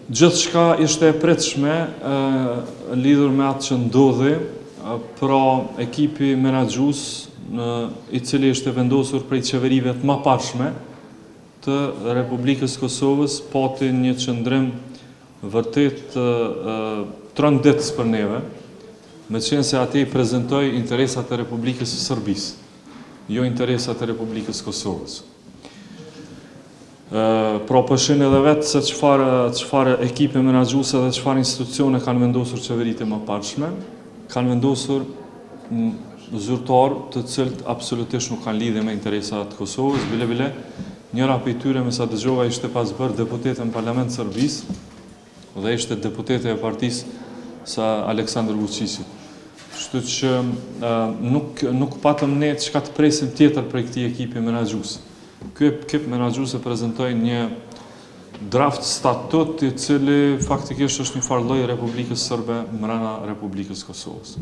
Gjithçka ishte e pritshme lidhur me atë që ndodhi, pra ekipi menaxhues i cili ishte vendosur prej qeverive të mëparshme të Republikës Kosovës pati një qëndrim vërtet trënditës për neve, me qenë se ati i prezentoj interesat e Republikës së Serbisë, jo interesat e Republikës Kosovës. Pra pëshin edhe vetë se qëfar ekipe menaxhuese dhe qëfar institucione kanë vendosur qeveritë e mëparshme, kanë vendosur zyrtarë të cilët absolutisht nuk kanë lidhje me interesat të Kosovës, bile njëra për tyre me sa dëgjova ishte pas bërë deputete në Parlament Serbisë dhe ishte deputete e partisë sa Aleksandar Vučićit. Kështu që nuk patëm ne çka të presim tjetër prej këtij ekipi menaxhues. Ky ekip menaxhues e prezantoi një draft statut i cili faktikisht është një farë lloj Republikës Serbe brenda Republikës Kosovës.